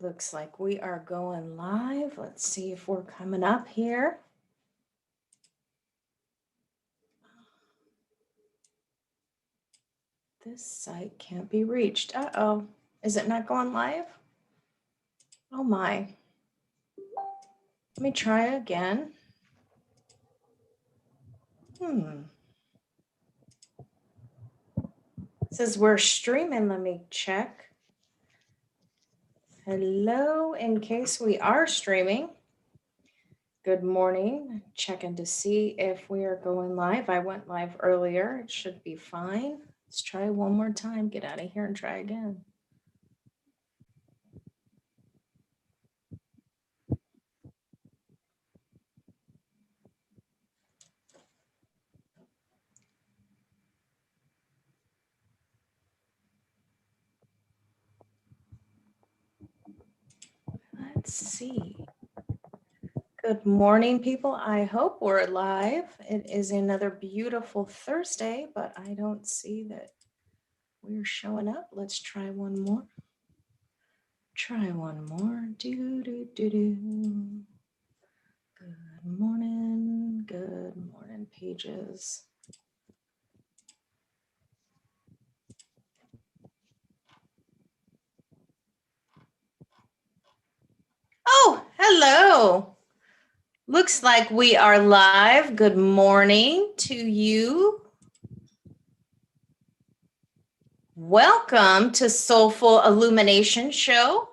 Looks like we are going live. Let's see if we're coming up here. This site can't be reached. Uh-oh. Is it not going live? Oh my. Let me try again. It says we're streaming. Let me check. Hello, in case we are streaming. Good morning. Checking to see if we are going live. I went live earlier. It should be fine. Let's try one more time. Get out of here and try again. Let's see. Good morning, people. I hope we're live. It is another beautiful Thursday, but I don't see that we're showing up. Let's try one more. Try one more. Do, do, do, do. Good morning. Good morning, pages. Oh, hello. Looks like we are live. Good morning to you. Welcome to Soulful Illumination Show.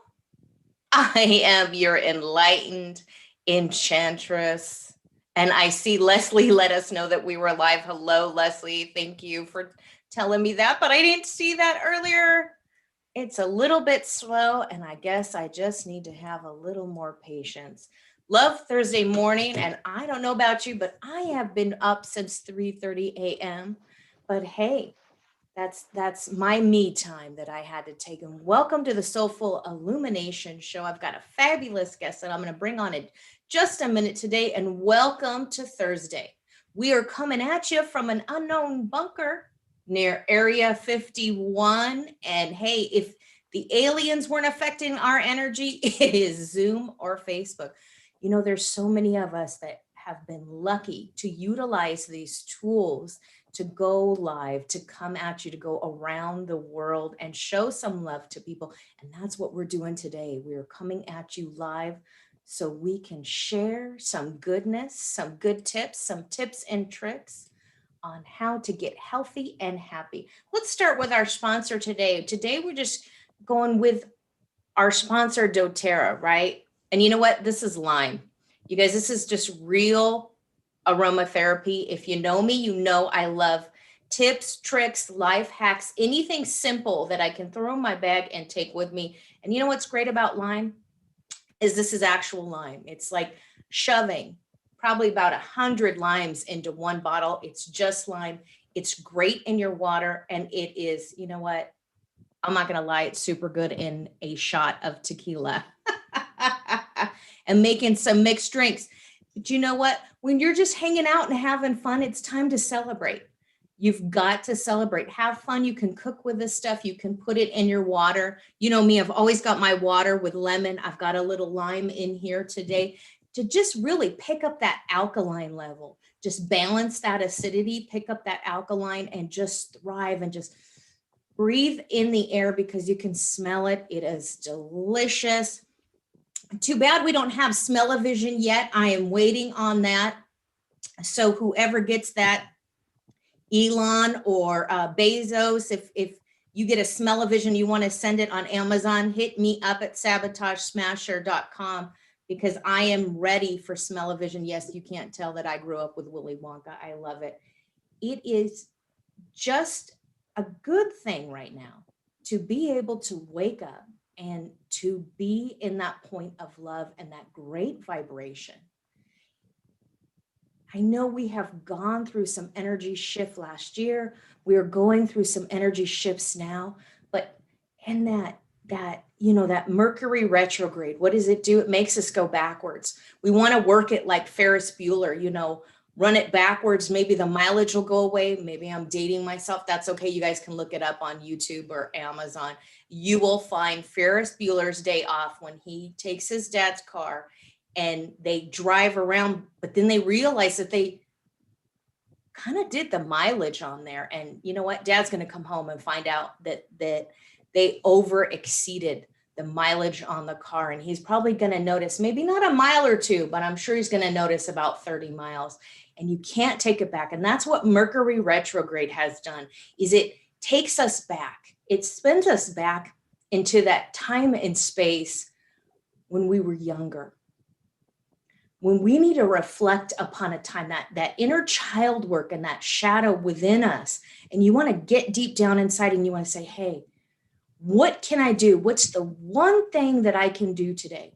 I am your enlightened enchantress. And I see Leslie let us know that we were live. Hello, Leslie. Thank you for telling me that, but I didn't see that earlier. It's a little bit slow, and I guess I just need to have a little more patience. Love Thursday morning, and I don't know about you, but I have been up since 3:30 a.m. But hey, that's my me time that I had to take. And welcome to the Soulful Illumination Show. I've got a fabulous guest that I'm going to bring on in just a minute today, and welcome to Thursday. We are coming at you from an unknown bunker near Area 51. And hey, if the aliens weren't affecting our energy, it is Zoom or Facebook. You know, there's so many of us that have been lucky to utilize these tools to go live, to come at you, to go around the world and show some love to people. And that's what we're doing today. We are coming at you live so we can share some goodness, some good tips, some tips and tricks on how to get healthy and happy. Let's start with our sponsor today. Today, we're just going with our sponsor, doTERRA, right? And you know what? This is lime. You guys, this is just real aromatherapy. If you know me, you know I love tips, tricks, life hacks, anything simple that I can throw in my bag and take with me. And you know what's great about lime is this is actual lime. It's like shoving probably about 100 limes into one bottle. It's just lime. It's great in your water. And it is, you know what? I'm not going to lie. It's super good in a shot of tequila and making some mixed drinks. But you know what? When you're just hanging out and having fun, it's time to celebrate. You've got to celebrate. Have fun. You can cook with this stuff. You can put it in your water. You know me, I've always got my water with lemon. I've got a little lime in here today to just really pick up that alkaline level. Just balance that acidity, pick up that alkaline, and just thrive and just breathe in the air because you can smell it. It is delicious. Too bad we don't have smell-o-vision yet. I am waiting on that. So whoever gets that, Elon or Bezos, if you get a smell-o-vision, you want to send it on Amazon, hit me up at sabotagesmasher.com because I am ready for smell-o-vision. Yes, you can't tell that I grew up with Willy Wonka. I love it. It is just a good thing right now to be able to wake up and to be in that point of love and that great vibration. I know we have gone through some energy shift last year. We are going through some energy shifts now, but in that Mercury retrograde, what does it do? It makes us go backwards. We want to work it like Ferris Bueller, run it backwards, maybe the mileage will go away. Maybe I'm dating myself. That's okay. You guys can look it up on YouTube or Amazon. You will find Ferris Bueller's Day Off when he takes his dad's car and they drive around, but then they realize that they kind of did the mileage on there. And you know what? Dad's going to come home and find out that they over exceeded the mileage on the car. And he's probably going to notice, maybe not a mile or two, but I'm sure he's going to notice about 30 miles. And you can't take it back. And that's what Mercury retrograde has done, is it takes us back. It spins us back into that time and space when we were younger, when we need to reflect upon a time, that inner child work and that shadow within us. And you want to get deep down inside and you want to say, hey, what can I do? What's the one thing that I can do today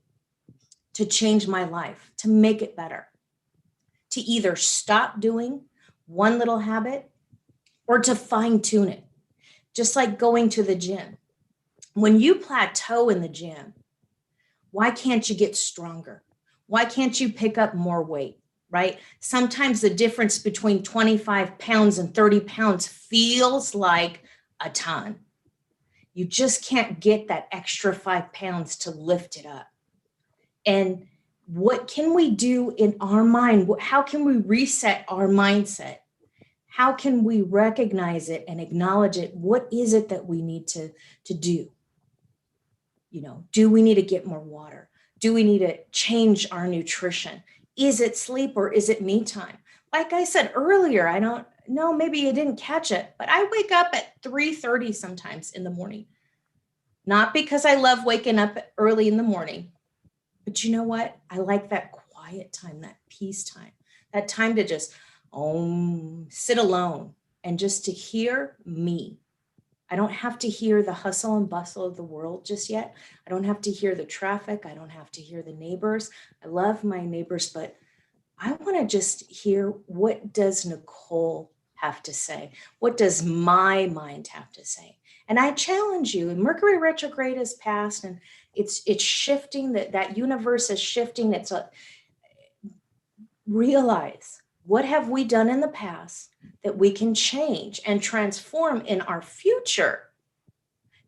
to change my life, to make it better? To either stop doing one little habit or to fine tune it. Just like going to the gym. When you plateau in the gym, why can't you get stronger? Why can't you pick up more weight, right? Sometimes the difference between 25 pounds and 30 pounds feels like a ton. You just can't get that extra 5 pounds to lift it up. And what can we do in our mind? How can we reset our mindset? How can we recognize it and acknowledge it? What is it that we need to do? Do we need to get more water? Do we need to change our nutrition? Is it sleep or is it me time? Like I said earlier, I don't know, maybe you didn't catch it, but I wake up at 3:30 sometimes in the morning. Not because I love waking up early in the morning, but you know what? I like that quiet time, that peace time, that time to just sit alone and just to hear me. I don't have to hear the hustle and bustle of the world just yet. I don't have to hear the traffic. I don't have to hear the neighbors. I love my neighbors, but I want to just hear, what does Nicole have to say? What does my mind have to say? And I challenge you, Mercury retrograde is past and it's shifting, that universe is shifting. Realize, what have we done in the past that we can change and transform in our future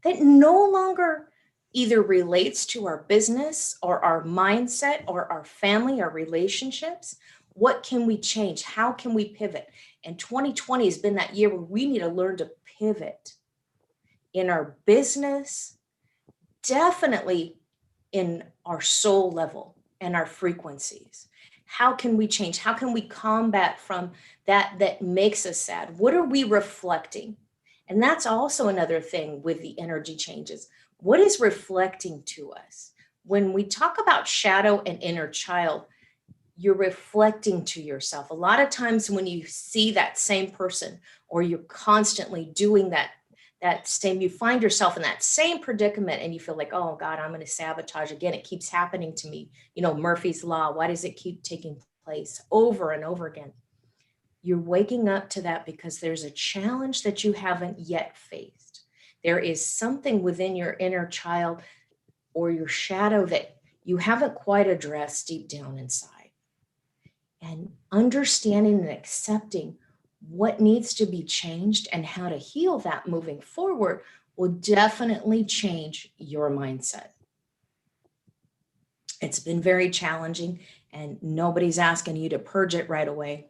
that no longer either relates to our business or our mindset or our family, our relationships? What can we change? How can we pivot? And 2020 has been that year where we need to learn to pivot in our business, definitely in our soul level and our frequencies. How can we change? How can we combat from that makes us sad? What are we reflecting? And that's also another thing with the energy changes. What is reflecting to us? When we talk about shadow and inner child, you're reflecting to yourself. A lot of times when you see that same person or you're constantly doing that same, you find yourself in that same predicament and you feel like, oh God, I'm going to sabotage again. It keeps happening to me. Murphy's Law, why does it keep taking place over and over again? You're waking up to that because there's a challenge that you haven't yet faced. There is something within your inner child or your shadow that you haven't quite addressed deep down inside. And understanding and accepting what needs to be changed and how to heal that moving forward will definitely change your mindset. It's been very challenging and nobody's asking you to purge it right away.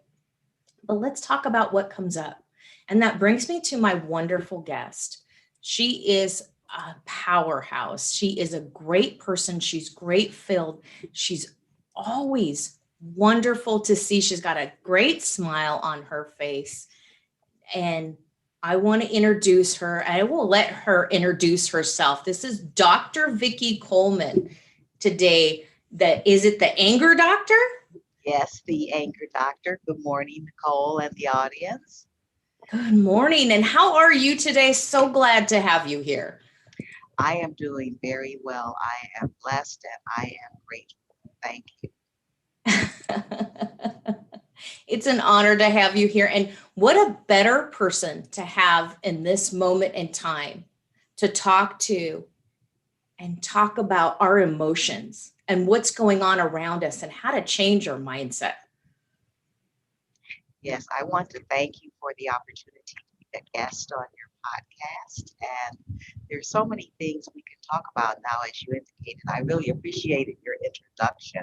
But let's talk about what comes up. And that brings me to my wonderful guest. She is a powerhouse. She is a great person. She's great filled. She's always wonderful to see. She's got a great smile on her face. And I want to introduce her. I will let her introduce herself. This is Dr. Vicki Coleman today. Is it the anger doctor? Yes, the anger doctor. Good morning, Nicole and the audience. Good morning. And how are you today? So glad to have you here. I am doing very well. I am blessed and I am grateful. Thank you. It's an honor to have you here. And what a better person to have in this moment in time to talk to and talk about our emotions and what's going on around us and how to change our mindset. Yes, I want to thank you for the opportunity to be a guest on your podcast. And there's so many things we can talk about now, as you indicated. I really appreciated your introduction.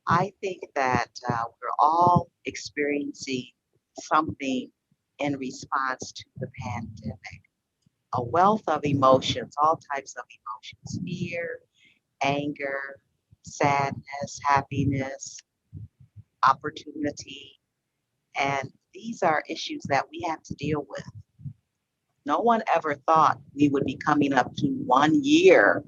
I think that we're all experiencing something in response to the pandemic, a wealth of emotions, all types of emotions: fear, anger, sadness, happiness, opportunity. And these are issues that we have to deal with. No one ever thought we would be coming up to 1 year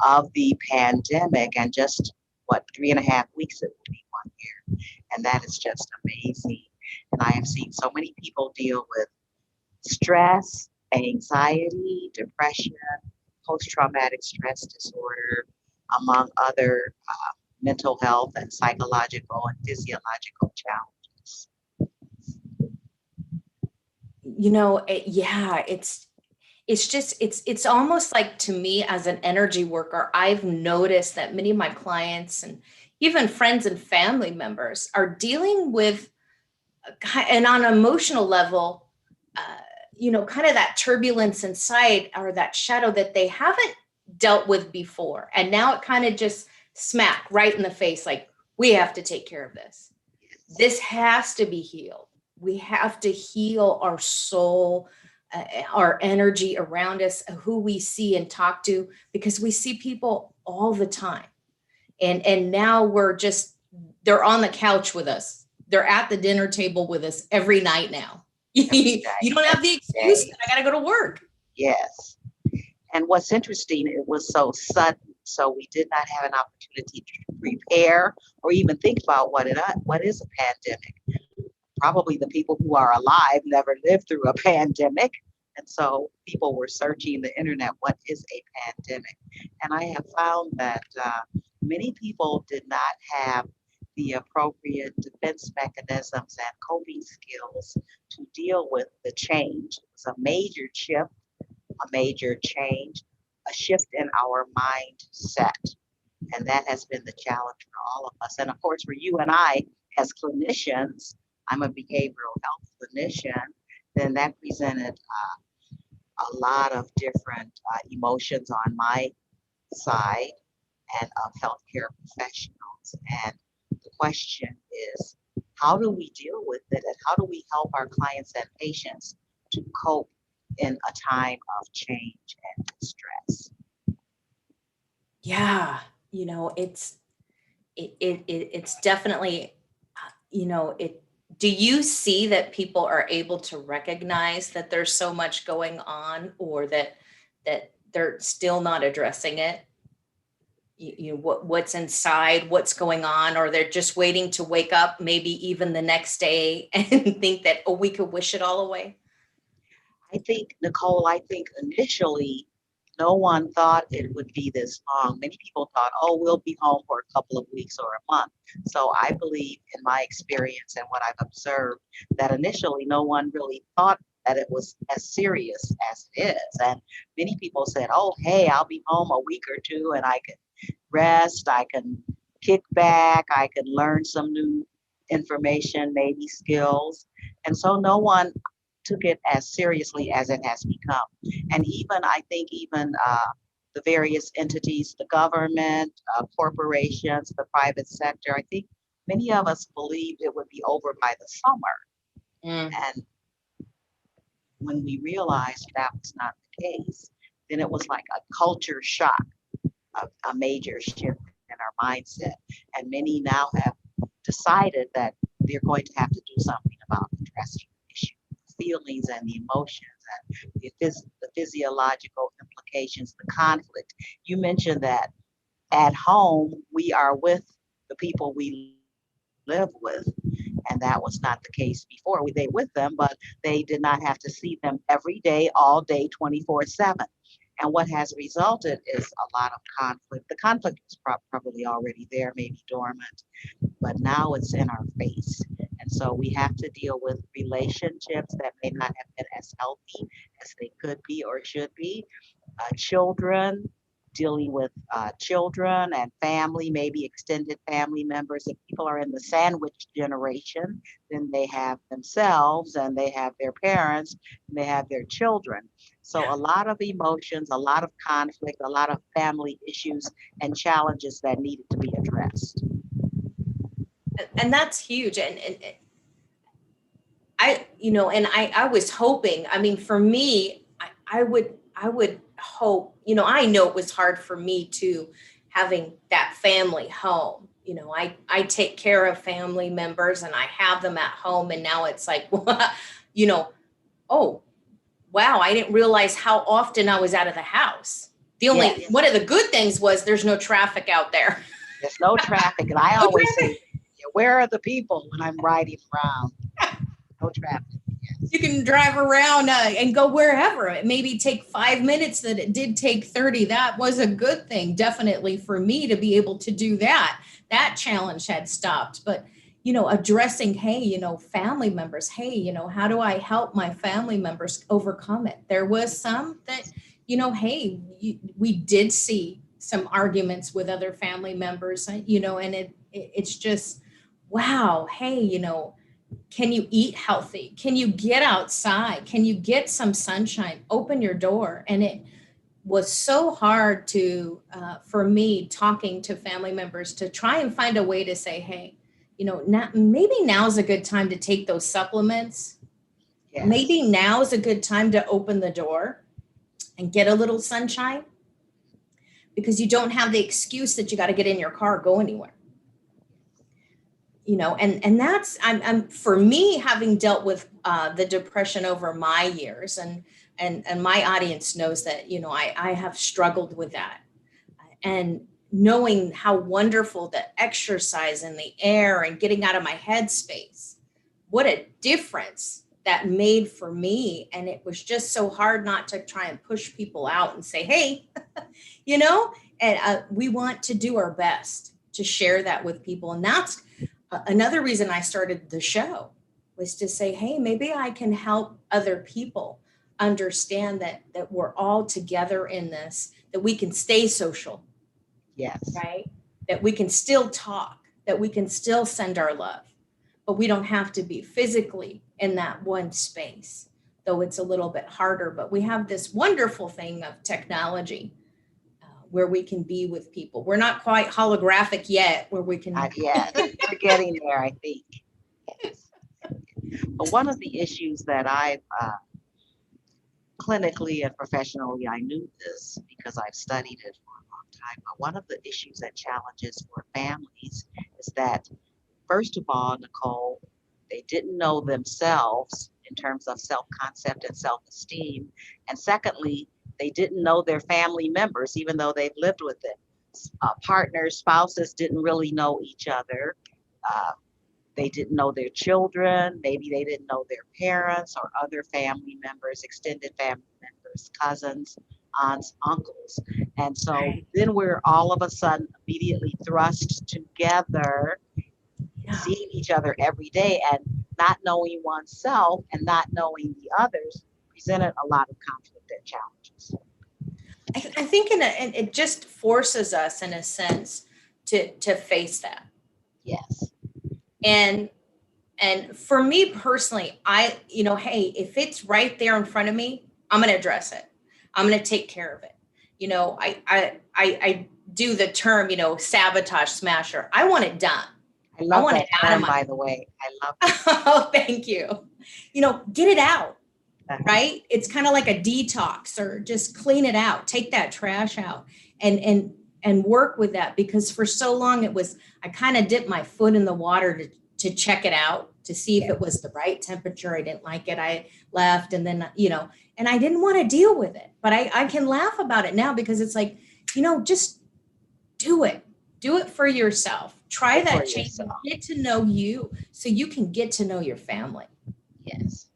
of the pandemic, and just what, 3.5 weeks it will be 1 year. And that is just amazing. And I have seen so many people deal with stress, anxiety, depression, post-traumatic stress disorder, among other mental health and psychological and physiological challenges. Yeah, it's just it's almost like, to me as an energy worker, I've noticed that many of my clients and even friends and family members are dealing with and on an emotional level, uh, kind of that turbulence inside, or that shadow that they haven't dealt with before, and now it kind of just smack right in the face, like, we have to take care of this. Yes. This has to be healed. We have to heal our soul, our energy around us, who we see and talk to, because we see people all the time. And now they're on the couch with us. They're at the dinner table with us every night now. Every You day, don't have the every excuse day. that I got to go to work. Yes. And what's interesting, it was so sudden, so we did not have an opportunity to prepare or even think about what is a pandemic. Probably the people who are alive never lived through a pandemic. And so people were searching the internet, what is a pandemic? And I have found that many people did not have the appropriate defense mechanisms and coping skills to deal with the change. It was a major shift, a major change, a shift in our mindset. And that has been the challenge for all of us. And of course, for you and I, as clinicians, I'm a behavioral health clinician, then that presented a lot of different emotions on my side and of healthcare professionals. And the question is, how do we deal with it, and how do we help our clients and patients to cope in a time of change and stress? Yeah, it's definitely, it. Do you see that people are able to recognize that there's so much going on, or that they're still not addressing it? What's inside, what's going on, or they're just waiting to wake up, maybe even the next day, and think that, oh, we could wish it all away? I think, Nicole, I think initially no one thought it would be this long. Many people thought, oh, we'll be home for a couple of weeks or a month. So I believe, in my experience and what I've observed, that initially no one really thought that it was as serious as it is. And many people said, oh, hey, I'll be home a week or two and I can rest, I can kick back, I can learn some new information, maybe skills. And so no one took it as seriously as it has become. And even, I think, even the various entities, the government, corporations, the private sector, I think many of us believed it would be over by the summer. Mm. And when we realized that was not the case, then it was like a culture shock, a major shift in our mindset. And many now have decided that they're going to have to do something about addressing the issue, the feelings and the emotions and the physiological implications, the conflict. You mentioned that at home we are with the people we live with, and that was not the case before. They with them, but they did not have to see them every day, all day, 24/7. And what has resulted is a lot of conflict. The conflict was probably already there, maybe dormant, but now it's in our face. And so we have to deal with relationships that may not have been as healthy as they could be or should be. Children, dealing with children and family, maybe extended family members. If people are in the sandwich generation, then they have themselves and they have their parents and they have their children. So a lot of emotions, a lot of conflict, a lot of family issues and challenges that needed to be addressed. And that's huge. And I was hoping, I mean, for me, I would hope, I know it was hard for me too, having that family home. I take care of family members and I have them at home. And now it's like, oh, wow, I didn't realize how often I was out of the house. Yes. One of the good things was there's no traffic out there. There's no traffic. And I always say, where are the people when I'm riding around? No traffic. Yes. You can drive around and go wherever. It maybe take 5 minutes that it did take 30. That was a good thing, definitely, for me to be able to do that. That challenge had stopped. But, addressing, hey, family members, hey, how do I help my family members overcome it? There was some that, hey, we did see some arguments with other family members, and it's just, wow, hey, can you eat healthy? Can you get outside? Can you get some sunshine? Open your door. And it was so hard for me talking to family members to try and find a way to say, hey, maybe now's a good time to take those supplements. Yes. Maybe now is a good time to open the door and get a little sunshine, because you don't have the excuse that you got to get in your car, go anywhere. And that's, I'm for me, having dealt with the depression over my years, and my audience knows that, I have struggled with that, and knowing how wonderful the exercise and the air and getting out of my headspace, what a difference that made for me. And it was just so hard not to try and push people out and say, hey, and we want to do our best to share that with people. And that's another reason I started the show, was to say, hey, maybe I can help other people understand that we're all together in this, that we can stay social. Yes. Right? That we can still talk, that we can still send our love, but we don't have to be physically in that one space, though it's a little bit harder. But we have this wonderful thing of technology where we can be with people. We're not quite holographic yet, where we can. Not yet. We're getting there, I think. Yes. But one of the issues that I've clinically and professionally, I knew this because I've studied it for a long time. But one of the issues and challenges for families is that, first of all, Nicole, they didn't know themselves in terms of self-concept and self-esteem. And secondly, they didn't know their family members, even though they've lived with them. Partners, spouses didn't really know each other. They didn't know their children. Maybe they didn't know their parents or other family members, extended family members, cousins, aunts, uncles. And so then we're all of a sudden immediately thrust together, seeing each other every day, and not knowing oneself and not knowing the others presented a lot of conflict and challenges. I think it just forces us, in a sense, to face that. Yes. And for me personally, hey, if it's right there in front of me, I'm going to address it. I'm going to take care of it. I do the term, sabotage smasher. I want it done. I love that term, by the way. I love it. Oh, thank you. Get it out, right? It's kind of like a detox, or just clean it out, take that trash out and work with that, because for so long I kind of dipped my foot in the water to check it out, to see if it was the right temperature. I didn't like it. I left, and then, and I didn't want to deal with it, but I can laugh about it now, because it's like, just do it. Do it for yourself. Try that change. Get to know you so you can get to know your family. Yes.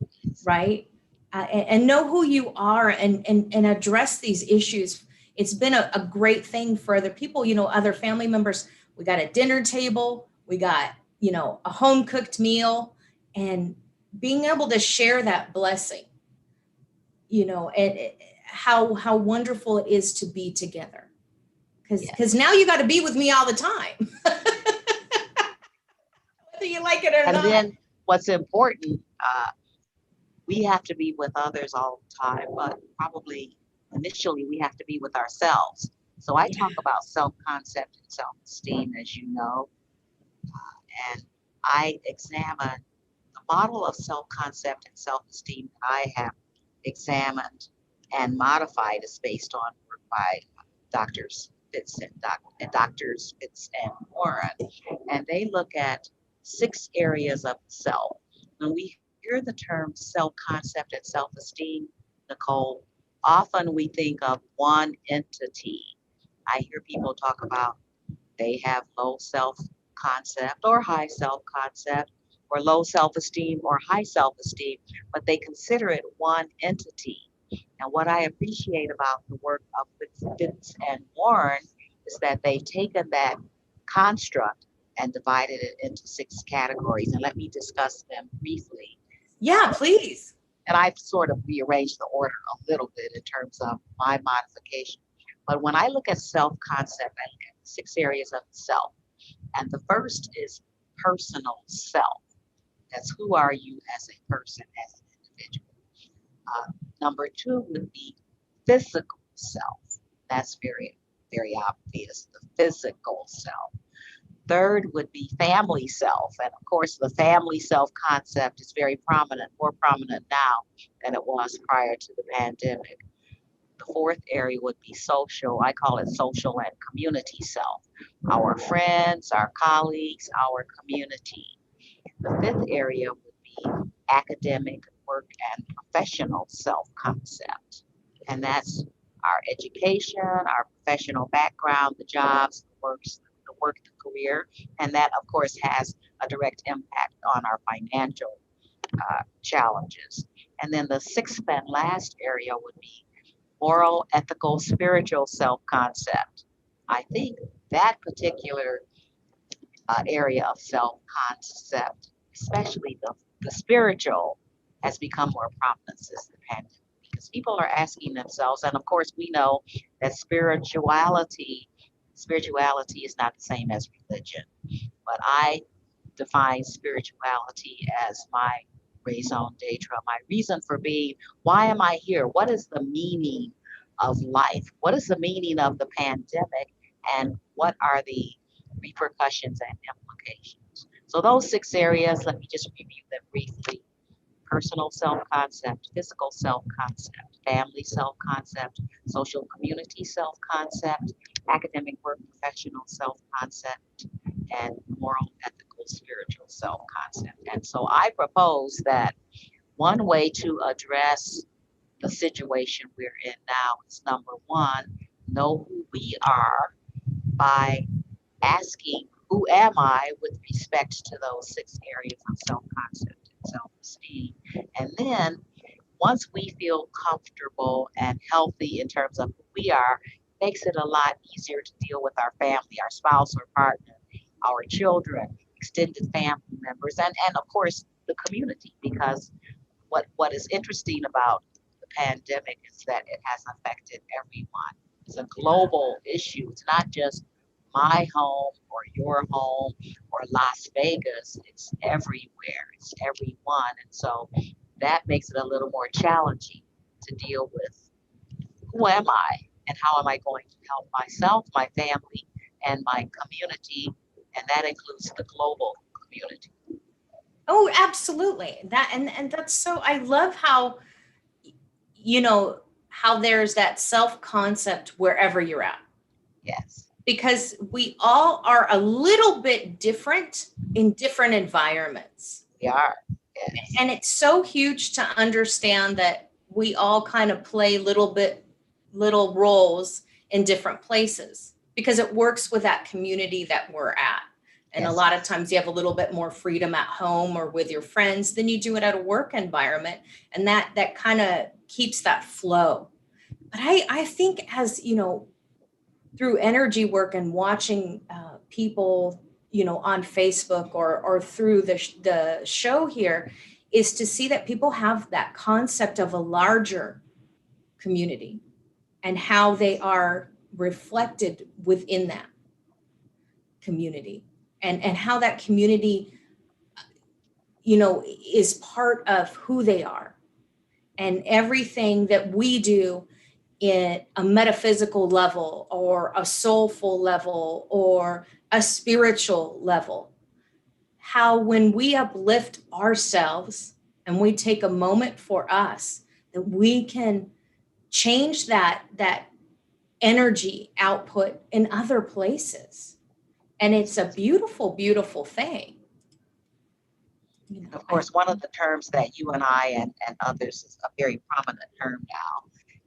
Right. And know who you are, and address these issues. It's been a great thing for other people, other family members. We got a dinner table, we got, a home cooked meal, and being able to share that blessing, and how wonderful it is to be together. because now you got to be with me all the time, whether you like it or And not. then what's important, we have to be with others all the time, but probably initially we have to be with ourselves. So I talk about self-concept and self-esteem, as you know, and I examine the model of self-concept and self-esteem that I have examined and modified is based on work by doctors Fitz and Warren, and they look at 6 areas of the self. When we hear the term self-concept and self-esteem, Nicole, often we think of one entity. I hear people talk about they have low self-concept or high self-concept, or low self-esteem or high self-esteem, but they consider it one entity. And what I appreciate about the work of Fitz and Warren is that they've taken that construct and divided it into 6 categories. And let me discuss them briefly. Yeah, please. And I've sort of rearranged the order a little bit in terms of my modification. But when I look at self-concept, I look at 6 areas of the self. And the first is personal self. That's who are you as a person, as an individual. Number 2 would be physical self. That's very, very obvious, the physical self. Third would be family self. And of course, the family self concept is very prominent, more prominent now than it was prior to the pandemic. The 4th area would be social. I call it social and community self. Our friends, our colleagues, our community. The 5th area would be academic, work, and professional self-concept. And that's our education, our professional background, the jobs, the work, the career. And that, of course, has a direct impact on our financial challenges. And then the 6th and last area would be moral, ethical, spiritual self-concept. I think that particular area of self-concept, especially the spiritual, has become more prominent since the pandemic, because people are asking themselves, and of course we know that spirituality is not the same as religion, but I define spirituality as my raison d'etre, my reason for being. Why am I here? What is the meaning of life? What is the meaning of the pandemic? And what are the repercussions and implications? So those 6 areas, let me just review them briefly. Personal self-concept, physical self-concept, family self-concept, social community self-concept, academic work professional self-concept, and moral, ethical, spiritual self-concept. And so I propose that one way to address the situation we're in now is, number 1, know who we are by asking, who am I with respect to those 6 areas of self-concept and self-esteem? And then once we feel comfortable and healthy in terms of who we are, it makes it a lot easier to deal with our family, our spouse or partner, our children, extended family members, and of course the community, because what is interesting about the pandemic is that it has affected everyone. It's a global issue. It's not just my home or your home or Las Vegas. It's everywhere. It's everyone. And so that makes it a little more challenging to deal with. Who am I and how am I going to help myself, my family, and my community? And that includes the global community. Oh, absolutely. That and that's so, I love how, you know, how there's that self-concept wherever you're at. Yes. Because we all are a little bit different in different environments. We are. Yes. And it's so huge to understand that we all kind of play little roles in different places, because it works with that community that we're at. And Yes. A lot of times you have a little bit more freedom at home or with your friends than you do it at a work environment. And that kind of keeps that flow. But I think, as you know, through energy work and watching people, you know, on Facebook or through the show here, is to see that people have that concept of a larger community and how they are reflected within that community, and how that community, is part of who they are. And everything that we do in a metaphysical level or a soulful level or a spiritual level, how when we uplift ourselves and we take a moment for us, that we can change that energy output in other places. And it's a beautiful, beautiful thing. Of course, one of the terms that you and I and others is a very prominent term now.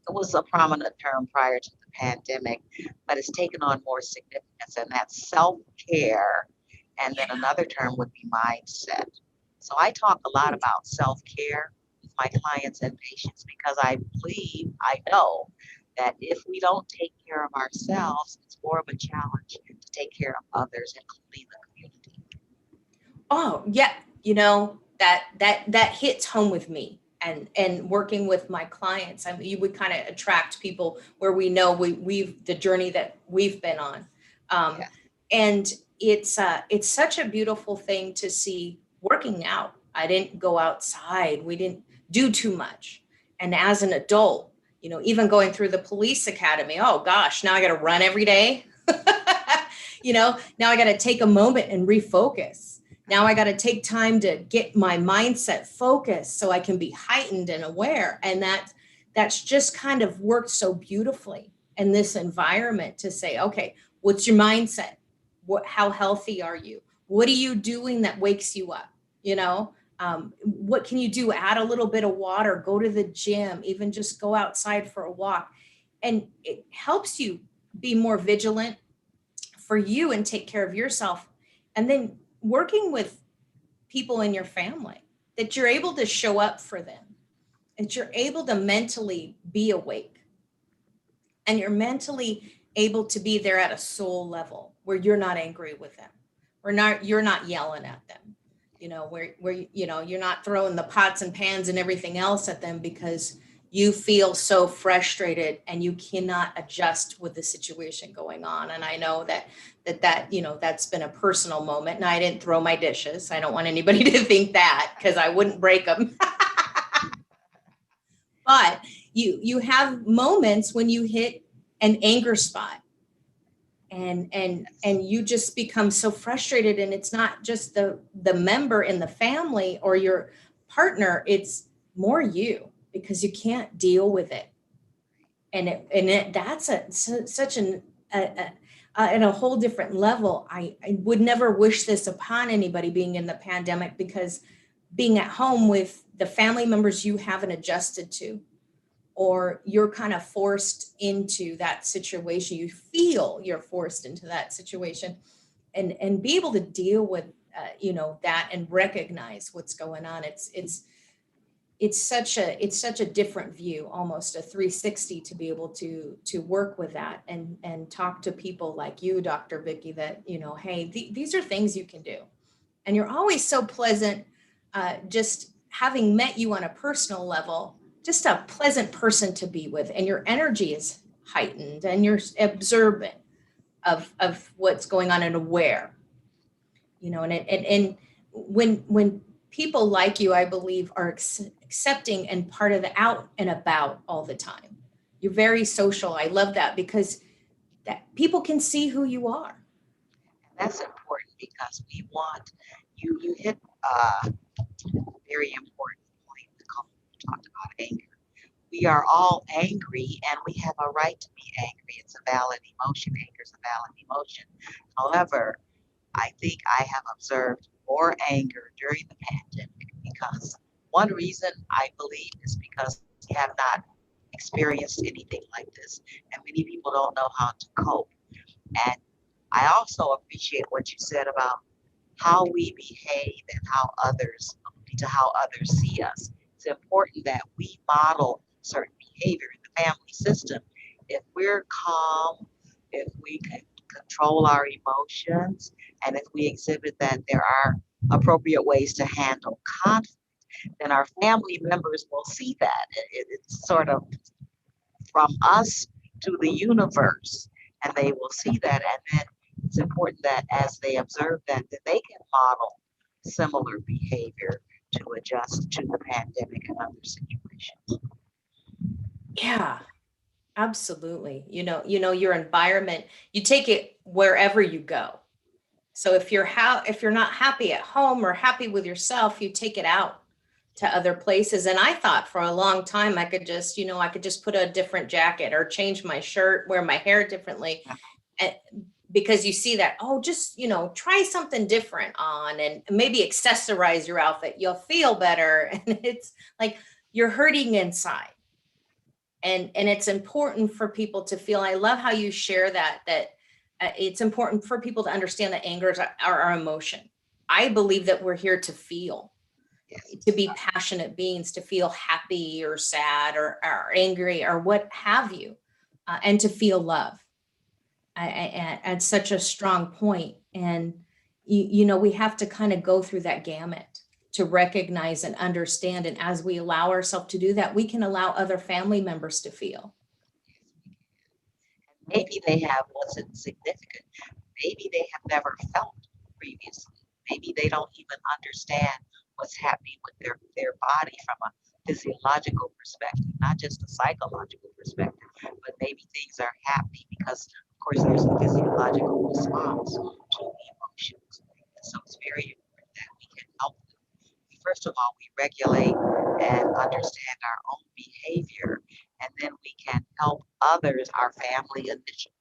It was a prominent term prior to the pandemic, but it's taken on more significance, and that's self-care. And then another term would be mindset. So I talk a lot about self-care with my clients and patients because I know that if we don't take care of ourselves, it's more of a challenge to take care of others, including the community. Oh, yeah. That hits home with me, and working with my clients. I mean, you would kind of attract people where we know we've the journey that we've been on. Yeah. And it's such a beautiful thing to see working out. I didn't go outside. We didn't do too much. And as an adult, even going through the police academy, oh gosh, now I got to run every day. Now I got to take a moment and refocus. Now I got to take time to get my mindset focused so I can be heightened and aware. And that's just kind of worked so beautifully in this environment to say, okay, what's your mindset? How healthy are you? What are you doing that wakes you up? What can you do? Add a little bit of water, go to the gym, even just go outside for a walk. And it helps you be more vigilant for you and take care of yourself. And then working with people in your family, that you're able to show up for them, that you're able to mentally be awake, and you're mentally able to be there at a soul level where you're not angry with them, you're not yelling at them, where you're not throwing the pots and pans and everything else at them because you feel so frustrated and you cannot adjust with the situation going on. And I know that's been a personal moment, and I didn't throw my dishes. I don't want anybody to think that, because I wouldn't break them. But you have moments when you hit an anger spot, and you just become so frustrated, and it's not just the member in the family or your partner, it's more you, because you can't deal with it. And that's such an at a whole different level. I would never wish this upon anybody being in the pandemic, because being at home with the family members you haven't adjusted to, or you're kind of forced into that situation, you feel you're forced into that situation, and be able to deal with that and recognize what's going on. It's such a different view, almost a 360, to be able to work with that and talk to people like you, Dr. Vicki, that, hey, these are things you can do. And you're always so pleasant, just having met you on a personal level, just a pleasant person to be with. And your energy is heightened, and you're observant of what's going on and aware, and when people like you, I believe, are accepting and part of the out and about all the time. You're very social. I love that, because that people can see who you are. That's important, because we want you hit a very important point, Nicole. You talked about anger. We are all angry, and we have a right to be angry. It's a valid emotion. Anger is a valid emotion. However, I think I have observed more anger during the pandemic, because one reason I believe is because we have not experienced anything like this, and many people don't know how to cope. And I also appreciate what you said about how we behave and how others see us. It's important that we model certain behavior in the family system. If we're calm, if we can control our emotions, and if we exhibit that there are appropriate ways to handle conflict, then our family members will see that. It's sort of from us to the universe. and they will see that. And then it's important that as they observe that, that they can model similar behavior to adjust to the pandemic and other situations. Yeah, absolutely. Your environment, you take it wherever you go. So if you're not happy at home or happy with yourself, you take it out to other places. And I thought for a long time I could just put a different jacket or change my shirt, wear my hair differently. And because you see that, oh, just, try something different on and maybe accessorize your outfit. You'll feel better. And it's like you're hurting inside. And it's important for people to feel, I love how you share that it's important for people to understand that anger is our emotion. I believe that we're here to feel, to be passionate beings, to feel happy or sad or angry or what have you, and to feel love. At such a strong point. And, we have to kind of go through that gamut to recognize and understand. And as we allow ourselves to do that, we can allow other family members to feel. Maybe they have wasn't significant. Maybe they have never felt previously. Maybe they don't even understand what's happening with their body from a physiological perspective, not just a psychological perspective, but maybe things are happening because, of course, there's a physiological response to emotions. And so it's very important that we can help them. First of all, we regulate and understand our own behavior, and then we can help others, our family initially,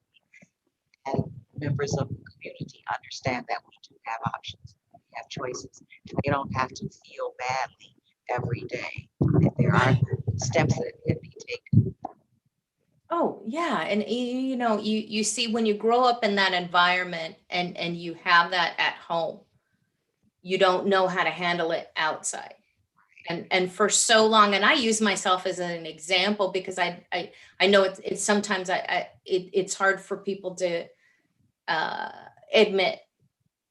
and members of the community understand that we do have options, we have choices, and they don't have to feel badly every day. That there are steps that can be taken. Oh, yeah. And you see when you grow up in that environment and you have that at home, you don't know how to handle it outside. And for so long, and I use myself as an example because I know it's sometimes it's hard for people to admit,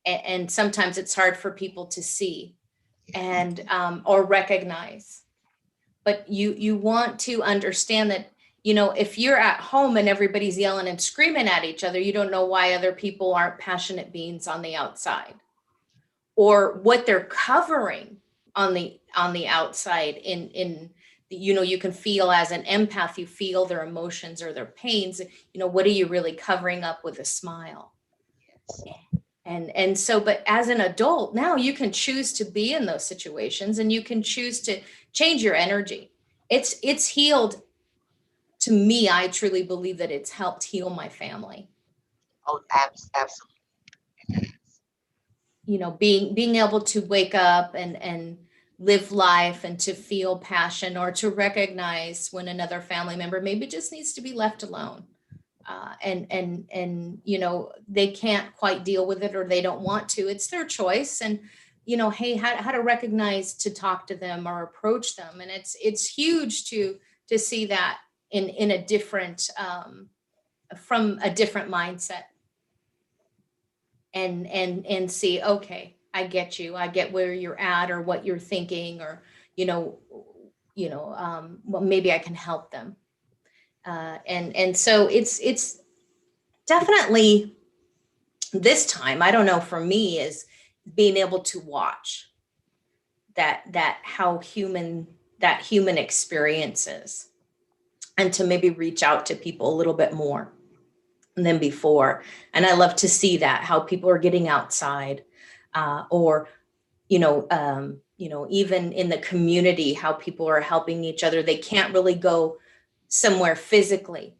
and sometimes it's hard for people to see and or recognize. But you want to understand that, if you're at home and everybody's yelling and screaming at each other, you don't know why other people aren't passionate beings on the outside, or what they're covering on the outside in you can feel as an empath, you feel their emotions or their pains. What are you really covering up with a smile? And so, but as an adult now, you can choose to be in those situations and you can choose to change your energy. It's healed. To me, I truly believe that it's helped heal my family. Oh, absolutely. Being able to wake up and live life and to feel passion, or to recognize when another family member maybe just needs to be left alone. And they can't quite deal with it, or they don't want to. It's their choice. And hey, how to recognize to talk to them or approach them. And it's huge to see that in a different from a different mindset, and see, okay, I get you, I get where you're at or what you're thinking, or well, maybe I can help them. And so it's definitely this time, I don't know, for me, is being able to watch that how that human experience is, and to maybe reach out to people a little bit more than before. And I love to see that, how people are getting outside, or even in the community, how people are helping each other. They can't really go somewhere physically,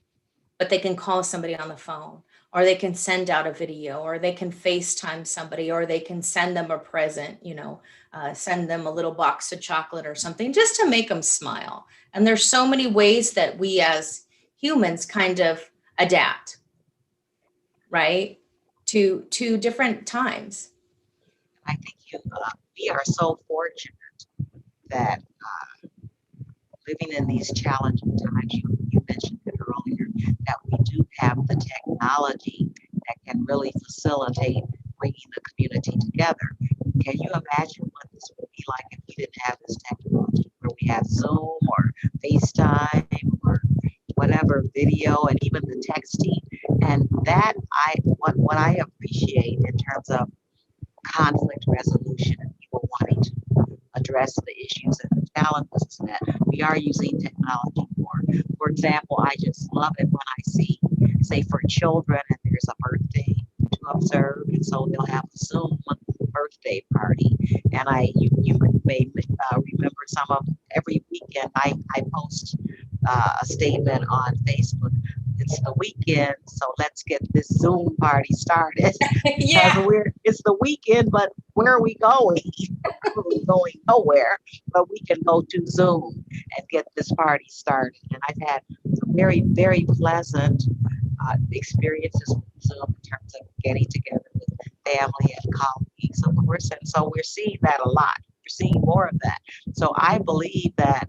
but they can call somebody on the phone, or they can send out a video, or they can FaceTime somebody, or they can send them a present, send them a little box of chocolate or something, just to make them smile. And there's so many ways that we as humans kind of adapt, right, to different times. I think we are so fortunate that living in these challenging times, you mentioned it earlier, that we do have the technology that can really facilitate bringing the community together. Can you imagine what this would be like if we didn't have this technology, where we have Zoom or FaceTime or whatever video, and even the texting? And that what I appreciate in terms of conflict resolution and people wanting to address the issues and the challenges that we are using technology for. For example, I just love it when I see, say, for children, and there's a birthday to observe, and so they'll have a Zoom birthday party. And you may remember some of every weekend I post a statement on Facebook. It's the weekend, so let's get this Zoom party started. Because it's the weekend, but where are we going? We're going nowhere, but we can go to Zoom and get this party started. And I've had some very, very pleasant experiences with Zoom in terms of getting together with family and colleagues, of course. And so we're seeing that a lot. We're seeing more of that. So I believe that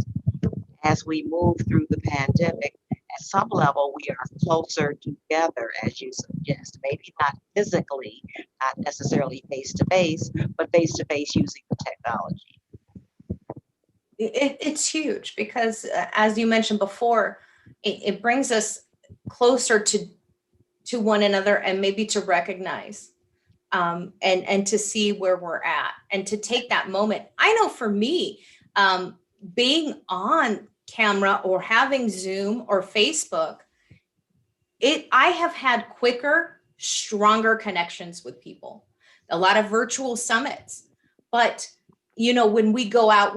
as we move through the pandemic, at some level, we are closer together, as you suggest. Maybe not physically, not necessarily face to face, but face to face using the technology. It's huge because, as you mentioned before, it brings us closer to one another, and maybe to recognize and to see where we're at, and to take that moment. I know for me, being on camera or having Zoom or Facebook, I have had quicker, stronger connections with people. A lot of virtual summits, but when you go out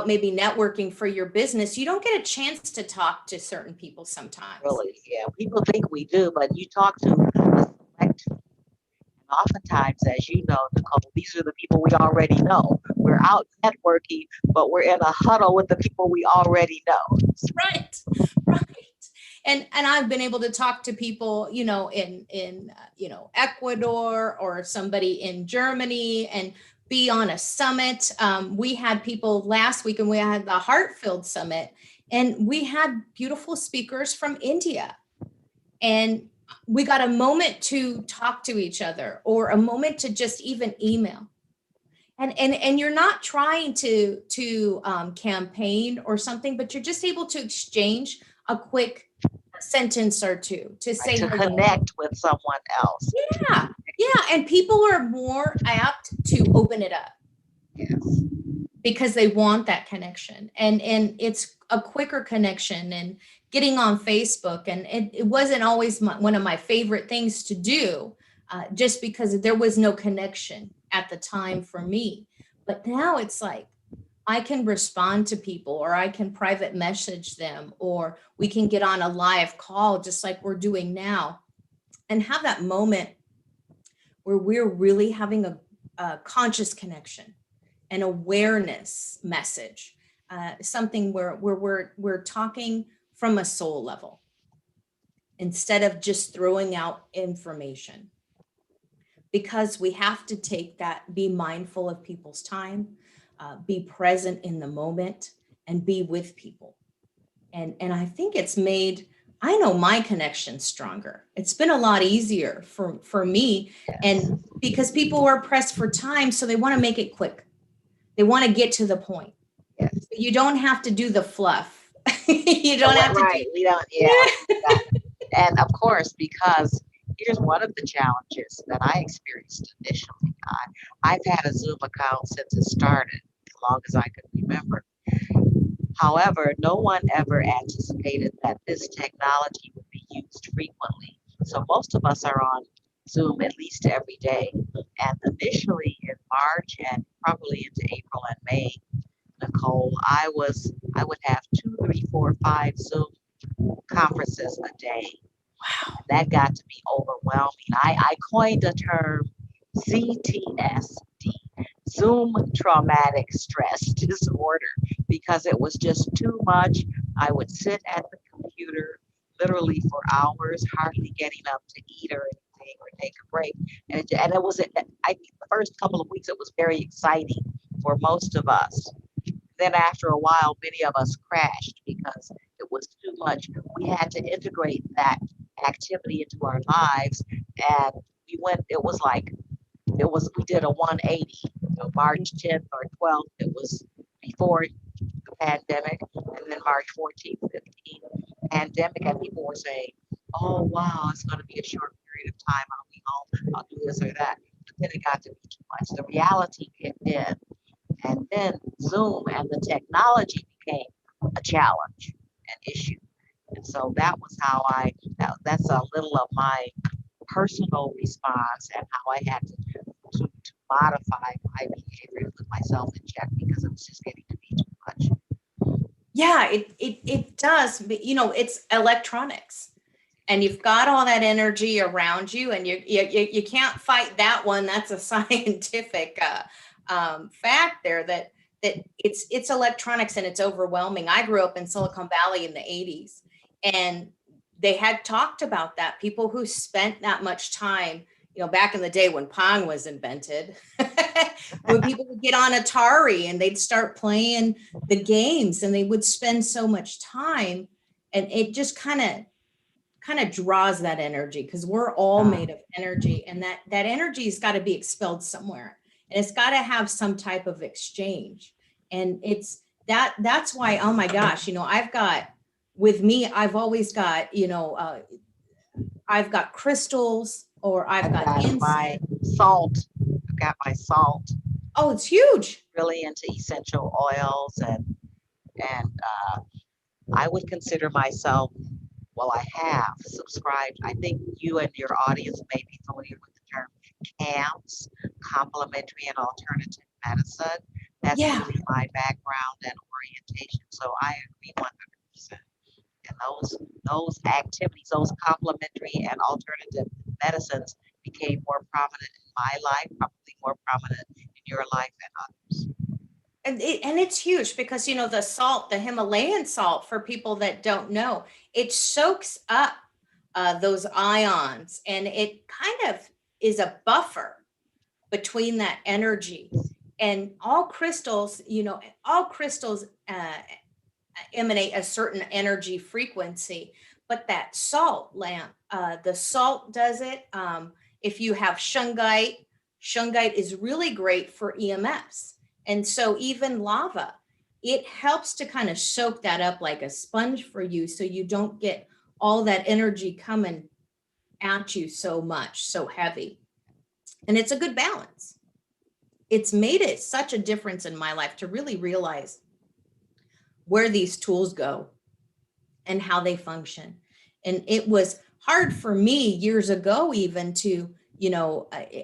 maybe networking for your business, you don't get a chance to talk to certain people sometimes. Really, yeah. People think we do, but you talk to a select. Oftentimes, as you know, Nicole, these are the people we already know. We're out networking, but we're in a huddle with the people we already know. Right. And I've been able to talk to people, in Ecuador, or somebody in Germany, and be on a summit. We had people last week, and we had the Heart-Filled Summit, and we had beautiful speakers from India. And we got a moment to talk to each other, or a moment to just even email. And you're not trying to campaign or something, but you're just able to exchange a quick sentence or two to say to hello. Connect with someone else. Yeah. And people are more apt to open it up. Yes. Because they want that connection, and it's a quicker connection. And getting on Facebook, and it wasn't always one of my favorite things to do, just because there was no connection at the time for me. But now it's like, I can respond to people, or I can private message them, or we can get on a live call just like we're doing now, and have that moment where we're really having a conscious connection, an awareness message, something where we're talking from a soul level, instead of just throwing out information. Because we have to be mindful of people's time, be present in the moment, and be with people. And I think it's made, I know, my connection stronger. It's been a lot easier for me. Yes. And because people are pressed for time, so they want to make it quick. They want to get to the point. Yes. So you don't have to do the fluff. You don't have to right. We don't, yeah. And of course, because here's one of the challenges that I experienced initially. I've had a Zoom account since it started, as long as I could remember. However, no one ever anticipated that this technology would be used frequently. So most of us are on Zoom at least every day. And initially in March and probably into April and May, Nicole, I would have 2, 3, 4, 5 Zoom conferences a day. Wow. That got to be overwhelming. I coined the term CTSD, Zoom traumatic stress disorder, because it was just too much. I would sit at the computer literally for hours, hardly getting up to eat or anything or take a break. And it was, I think the first couple of weeks, it was very exciting for most of us. Then after a while, many of us crashed because it was too much. We had to integrate that activity into our lives. And we did a 180. March 10th or 12th, it was before the pandemic. And then March 14th, 15th, pandemic. And people were saying, oh wow, it's going to be a short period of time. I'll be home. I'll do this or that. But then it got to be too much. The reality kicked in, and then Zoom and the technology became a challenge, an issue. And so that was how that's a little of my personal response and how I had to modify my behavior to put myself in check because it was just getting to be too much. Yeah, it does. But, it's electronics, and you've got all that energy around you, and you can't fight that one. That's a scientific fact there, that it's electronics and it's overwhelming. I grew up in Silicon Valley in the 80s, and they had talked about that. People who spent that much time, back in the day when Pong was invented, when people would get on Atari and they'd start playing the games, and they would spend so much time, and it just kind of draws that energy, because we're all made of energy, and that energy's got to be expelled somewhere, and it's got to have some type of exchange. And that's why, oh my gosh, I've got, with me, I've always got, I've got crystals, or I've got my incense. salt. I've got my salt. Oh, it's huge. Really into essential oils, and I would consider myself, well, I have subscribed. I think you and your audience may be familiar with the term CAMS, complementary and alternative medicine. That's Yeah. really my background and orientation. So I agree 100%. And those activities, those complementary and alternative medicines became more prominent in my life, probably more prominent in your life and others. And it's huge, because the salt, the Himalayan salt, for people that don't know, it soaks up those ions, and it kind of is a buffer between that energy. And all crystals emanate a certain energy frequency, but that salt lamp, the salt does it. If you have shungite is really great for EMFs. And so even lava, it helps to kind of soak that up like a sponge for you, so you don't get all that energy coming at you so much, so heavy. And it's a good balance. It's made it such a difference in my life to really realize where these tools go and how they function. And it was hard for me years ago, even to,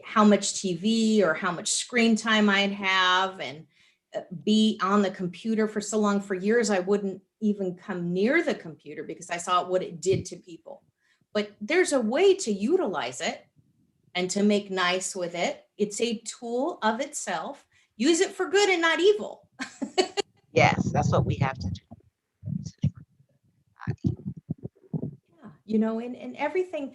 how much TV or how much screen time I'd have, and be on the computer for so long. For years, I wouldn't even come near the computer because I saw what it did to people. But there's a way to utilize it and to make nice with it. It's a tool of itself. Use it for good and not evil. Yes, that's what we have to do. Yeah, and everything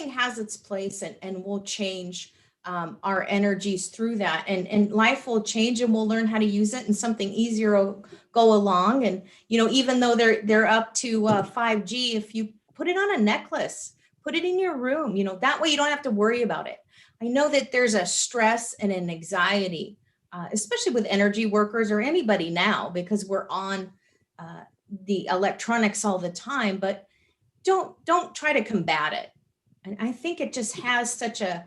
has its place, and we'll change our energies through that, and life will change, and we'll learn how to use it, and something easier will go along. And even though they're up to 5G, if you put it on a necklace, put it in your room, that way you don't have to worry about it. I know that there's a stress and an anxiety, especially with energy workers or anybody now, because we're on the electronics all the time, but don't try to combat it. And I think it just has such a,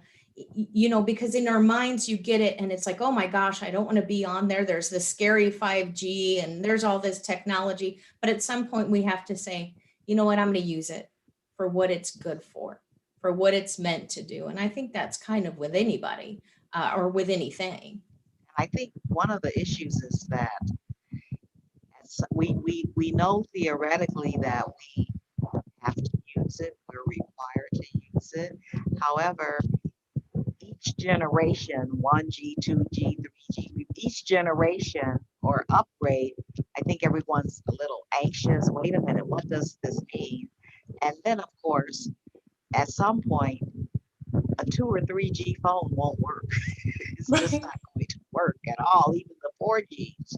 because in our minds you get it, and it's like, oh my gosh, I don't want to be on there. There's this scary 5G, and there's all this technology. But at some point we have to say, you know what, I'm going to use it for what it's good for what it's meant to do. And I think that's kind of with anybody, or with anything. I think one of the issues is that we know theoretically that we have to use it, we're required to use it. However, each generation, 1G, 2G, 3G, each generation or upgrade, I think everyone's a little anxious. Wait a minute, what does this mean? And then, of course, at some point, a 2 or 3G phone won't work. It's just not going to work at all, even the 4Gs.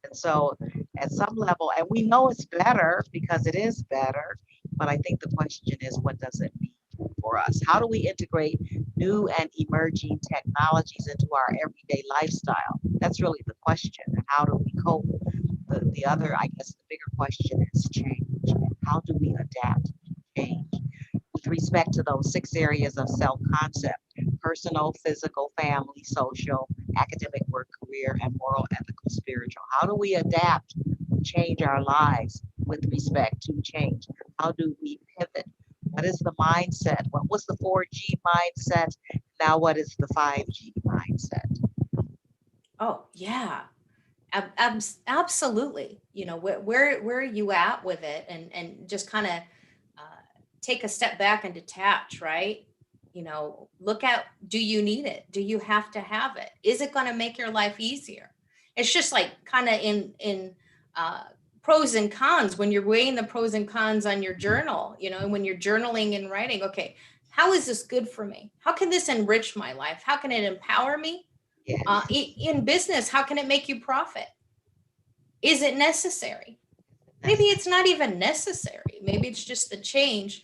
And so, at some level, and we know it's better because it is better, but I think the question is, what does it mean for us? How do we integrate new and emerging technologies into our everyday lifestyle? That's really the question. And how do we cope? The other, I guess, the bigger question is change. How do we adapt to change? with respect to those 6 areas of self-concept: personal, physical, family, social, academic, work, career, and moral, ethical, spiritual. How do we adapt, change our lives with respect to change? How do we pivot? What is the mindset? What was the 4G mindset? Now what is the 5G mindset? Oh, yeah. Absolutely. You know, where are you at with it? And just kind of take a step back and detach, right? You know, look at, do you need it? Do you have to have it? Is it going to make your life easier? It's just like kind of in uh, pros and cons, when you're weighing the pros and cons on your journal, you know, and when you're journaling and writing, okay, how is this good for me? How can this enrich my life? How can it empower me? Yes. In business, how can it make you profit? Is it necessary? Maybe That's it's not even necessary. Maybe it's just the change.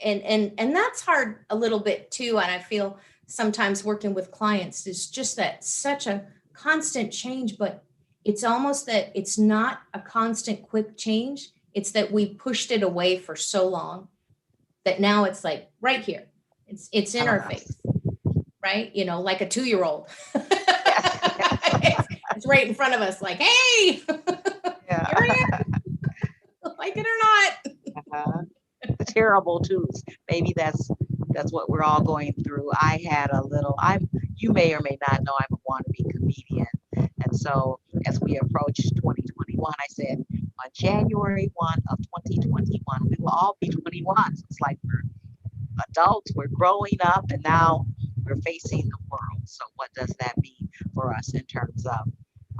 And that's hard a little bit too. And I feel sometimes working with clients is just that such a constant change, but it's almost that it's not a constant quick change. It's that we pushed it away for so long that now it's like right here. It's in front our of us. face, right? You know, like a 2-year-old. Yes. It's right in front of us, like, hey, here Yeah. I am, like it or not. Uh-huh. The terrible twos. Maybe that's what we're all going through. I had a little. You may or may not know I'm a wannabe comedian, and so as we approached 2021, I said on January 1 of 2021, we will all be 21. So it's like we're adults, we're growing up, and now we're facing the world. So what does that mean for us in terms of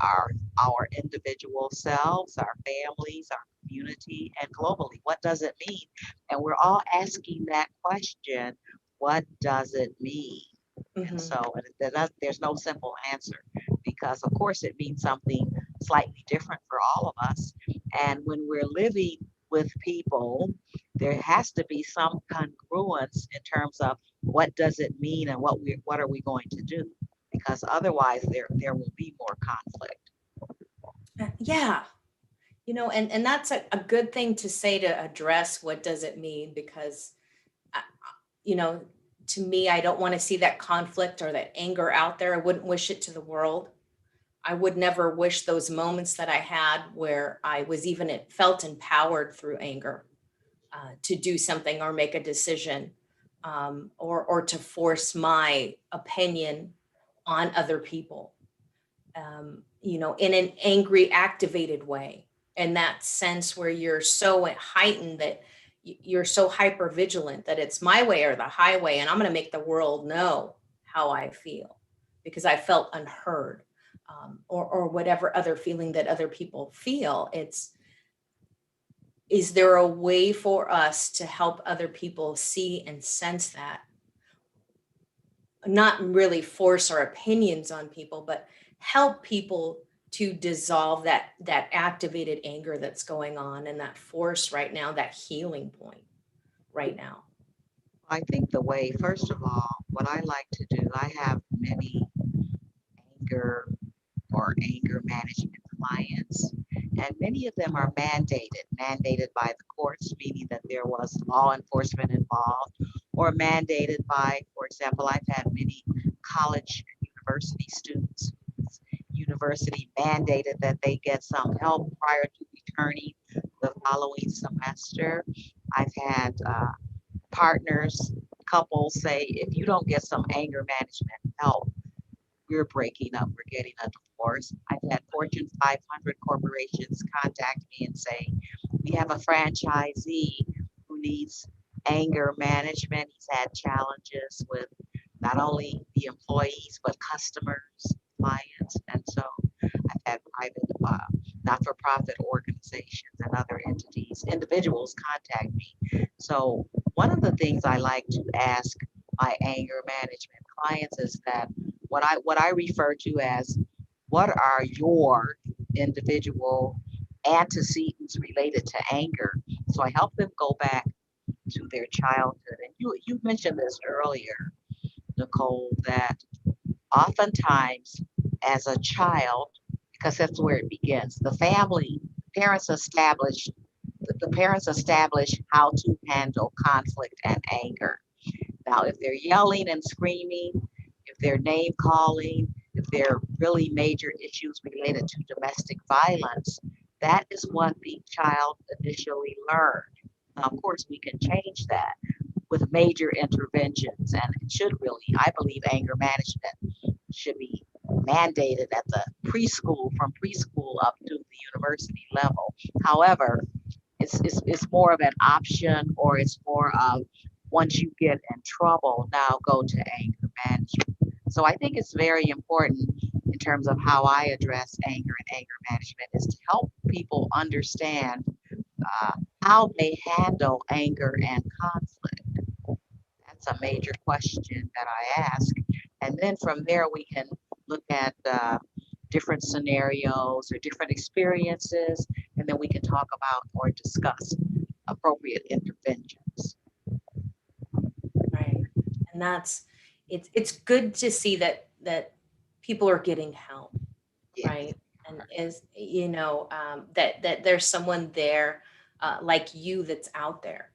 our our individual selves, our families, our community, and globally? What does it mean? And we're all asking that question, what does it mean? And Mhm. so there's no simple answer, because of course it means something slightly different for all of us. And when we're living with people, there has to be some congruence in terms of what does it mean and what are we going to do? Because otherwise there will be more conflict. Yeah, you know, and that's a good thing to say, to address what does it mean, because, uh, you know, to me, I don't want to see that conflict or that anger out there. I wouldn't wish it to the world. I would never wish those moments that I had where I was even felt empowered through anger to do something or make a decision, or to force my opinion on other people, you know, in an angry, activated way. In that sense where you're so heightened that you're so hyper vigilant that it's my way or the highway, and I'm going to make the world know how I feel because I felt unheard, or whatever other feeling that other people feel. Is there a way for us to help other people see and sense that, not really force our opinions on people, but help people to dissolve that activated anger that's going on, and that force right now, that healing point right now. I think the way, first of all, what I like to do, I have many anger anger management clients. And many of them are mandated by the courts, meaning that there was law enforcement involved, or mandated by, for example, I've had many college and university students whose university mandated that they get some help prior to returning the following semester. I've had partners, couples say, if you don't get some anger management help, we're breaking up, we're getting a divorce. I've had Fortune 500 corporations contact me and say, we have a franchisee who needs anger management. He's had challenges with not only the employees, but customers, clients. And so I've had private, not-for-profit organizations and other entities, individuals contact me. So one of the things I like to ask my anger management clients is that what I refer to as, what are your individual antecedents related to anger? So I help them go back to their childhood. And you mentioned this earlier, Nicole, that oftentimes as a child, because that's where it begins, the family, parents establish the the parents establish how to handle conflict and anger. Now, if they're yelling and screaming, if they're name calling, if they're really major issues related to domestic violence, that is what the child initially learned. Now, of course, we can change that with major interventions, and it should really, I believe, anger management should be mandated at the preschool, from preschool up to the university level. However, it's more of an option, or it's more of once you get in trouble, now go to anger management. So I think it's very important in terms of how I address anger and anger management is to help people understand how they handle anger and conflict. That's a major question that I ask. And then from there, we can look at different scenarios or different experiences, and then we can talk about or discuss appropriate interventions. Right. And it's good to see that people are getting help, Yes. right? And that there's someone there like you that's out there,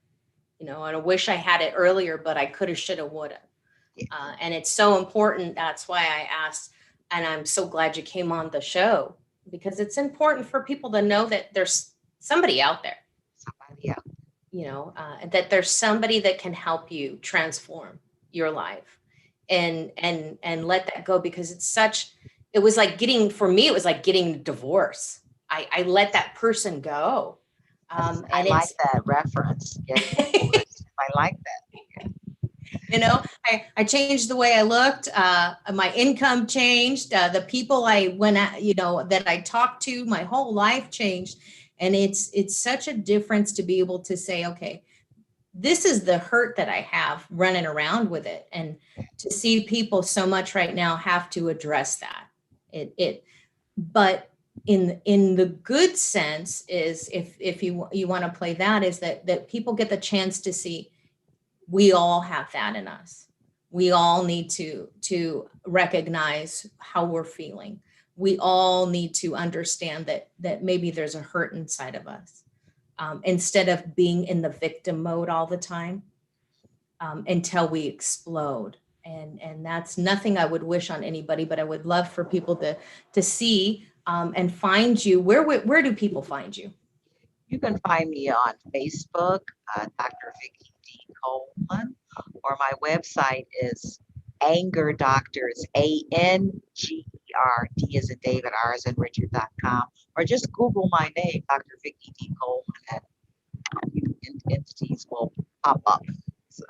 and I wish I had it earlier, but I coulda, shoulda, woulda. Yes. And it's so important. That's why I asked, and I'm so glad you came on the show, because it's important for people to know that there's somebody out there, Somebody else. that there's somebody that can help you transform your life and let that go, because it was like for me, it was like getting a divorce. I let that person go. I like that reference. I like that. I changed the way I looked. My income changed. The people I went at, that I talked to, my whole life changed. And it's such a difference to be able to say, okay, this is the hurt that I have running around with it. And to see people so much right now have to address that. But in the good sense is, if you want to play that, is that people get the chance to see we all have that in us. We all need to recognize how we're feeling. We all need to understand that maybe there's a hurt inside of us, instead of being in the victim mode all the time, until we explode. And that's nothing I would wish on anybody, but I would love for people to see and find you. Where do people find you? You can find me on Facebook, Dr. Vicki D. Coleman, or my website is Anger Doctors, ANGER, D as in David, R as in Richard.com, or just Google my name, Dr. Vicki D. Coleman, and entities will pop up. So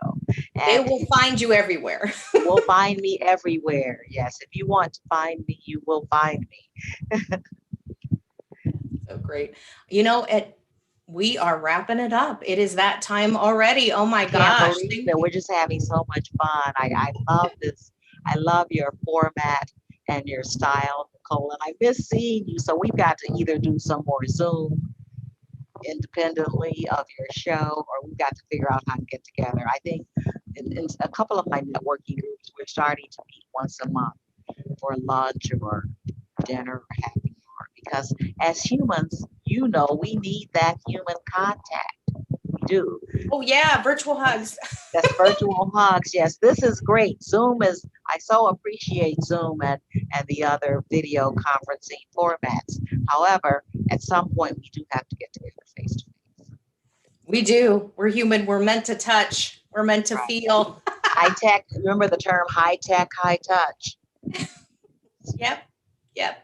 They will find you everywhere. will find me everywhere. Yes, if you want to find me, you will find me. So great. We are wrapping it up. It is that time already. Oh my gosh. Can't believe that we're just having so much fun. I love this. I love your format and your style, Nicole, and I miss seeing you. So we've got to either do some more Zoom independently of your show, or we've got to figure out how to get together. I think in a couple of my networking groups, we're starting to meet once a month for lunch or dinner or happy hour, because as humans, we need that human contact. We do. Oh yeah, virtual hugs. That's virtual hugs. Yes, this is great. I so appreciate Zoom and the other video conferencing formats. However, at some point, we do have to get together face to face. We do. We're human. We're meant to touch. We're meant to feel. High tech. Remember the term high tech, high touch. Yep.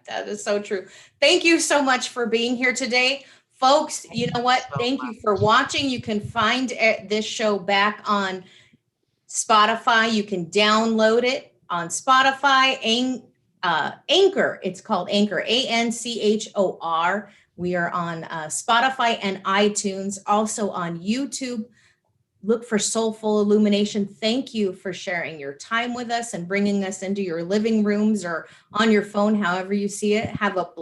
That is so true. Thank you so much for being here today. Folks, you know what? Thank you for watching. You can find this show back on Spotify. You can download it on Spotify. Anchor. It's called Anchor, ANCHOR. We are on Spotify and iTunes, also on YouTube. Look for Soulful Illumination. Thank you for sharing your time with us and bringing us into your living rooms or on your phone, however you see it. Have a blessed